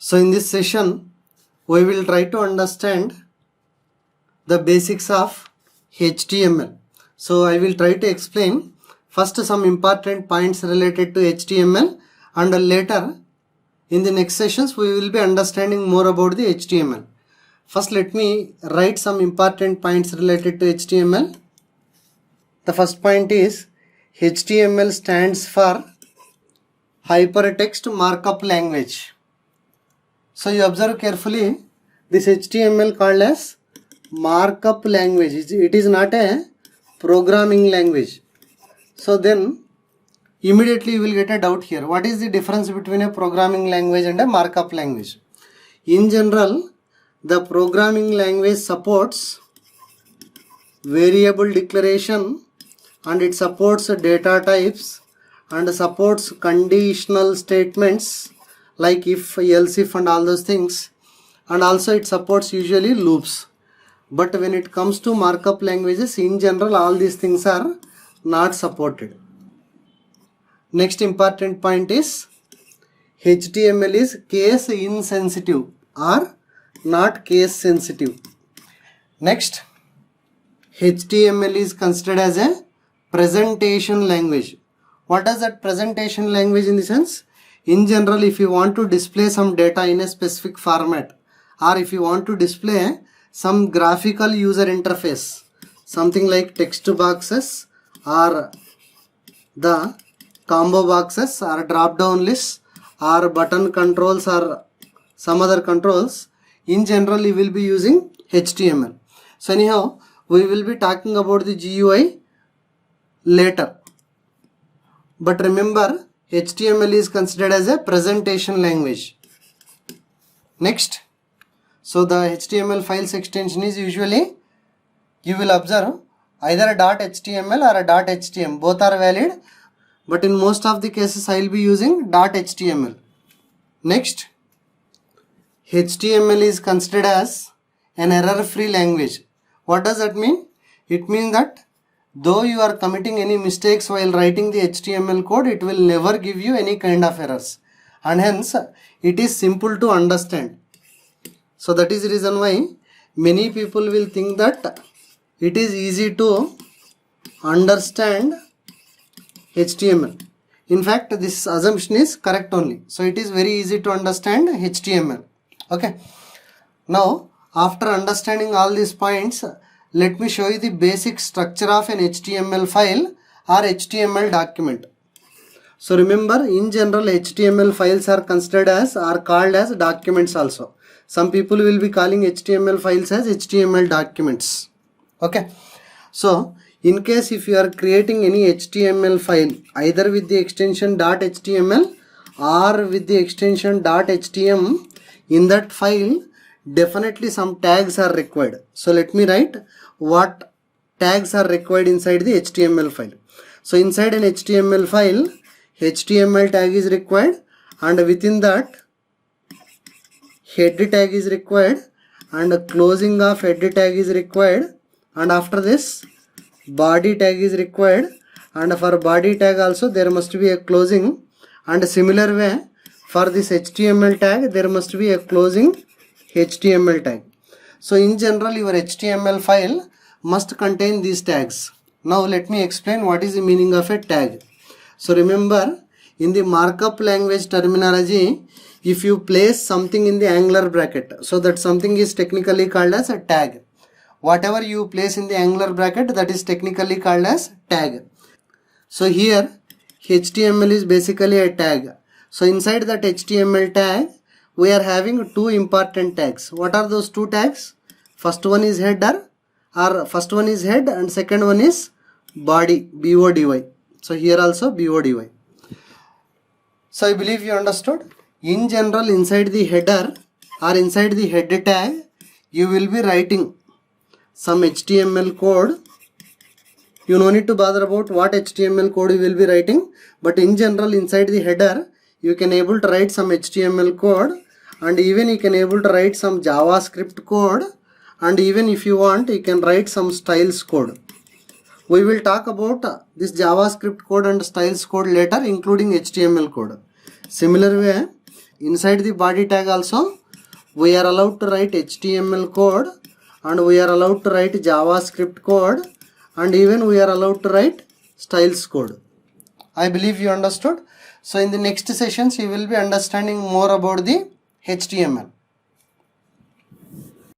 So in this session, we will try to understand the basics of HTML. So I will try to explain first some important points related to HTML, and later in the next sessions we will be understanding more about the HTML. First let me write some important points related to HTML. The first point is HTML stands for Hypertext Markup Language. So you observe carefully, this HTML called as markup language. It is not a programming language. So then immediately you will get a doubt here. What is the difference between a programming language and a markup language? In general, the programming language supports variable declaration, and it supports data types and supports conditional statements like if, else if and all those things, and also it supports usually loops. But when it comes to markup languages, in general all these things are not supported. Next important point is HTML is case insensitive or not case sensitive. Next, HTML is considered as a presentation language. What does that presentation language in the sense? In general, if you want to display some data in a specific format, or if you want to display some graphical user interface, something like text boxes or the combo boxes or drop down lists or button controls or some other controls, in general you will be using HTML. So anyhow, we will be talking about the GUI later. But remember, HTML is considered as a presentation language. Next, so the HTML files extension is usually, you will observe either a .html or a .htm, both are valid, but in most of the cases I will be using .html. Next, HTML is considered as an error-free language. What does that mean? It means that though you are committing any mistakes while writing the HTML code, it will never give you any kind of errors, and hence it is simple to understand. So that is the reason why many people will think that it is easy to understand HTML. In fact, this assumption is correct only. So it is very easy to understand HTML. Okay. Now, after understanding all these points, let me show you the basic structure of an HTML file or HTML document. So remember, in general HTML files are considered as or called as documents also. Some people will be calling HTML files as HTML documents. Okay. So in case if you are creating any HTML file either with the extension .html or with the extension .htm, in that file definitely some tags are required. So let me write what tags are required inside the HTML file. So inside an HTML file, HTML tag is required, and within that head tag is required, and closing of head tag is required, and after this body tag is required, and for body tag also there must be a closing, and similar way for this HTML tag there must be a closing HTML tag. So in general your HTML file must contain these tags. Now let me explain what is the meaning of a tag. So remember, in the markup language terminology, if you place something in the angular bracket, so that something is technically called as a tag. Whatever you place in the angular bracket, that is technically called as tag. So here HTML is basically a tag. So inside that HTML tag we are having two important tags. What are those two tags? First one is header, or first one is head, and second one is body, BODY. So here also BODY. So I believe you understood. In general, inside the header or inside the head tag, you will be writing some HTML code. You no need to bother about what HTML code you will be writing, but in general inside the header you can able to write some HTML code, and even you can able to write some JavaScript code, and even if you want you can write some styles code. We will talk about this JavaScript code and styles code later, including HTML code. Similar way, inside the body tag also we are allowed to write HTML code, and we are allowed to write JavaScript code, and even we are allowed to write styles code. I believe you understood. So in the next sessions you will be understanding more about the HTML.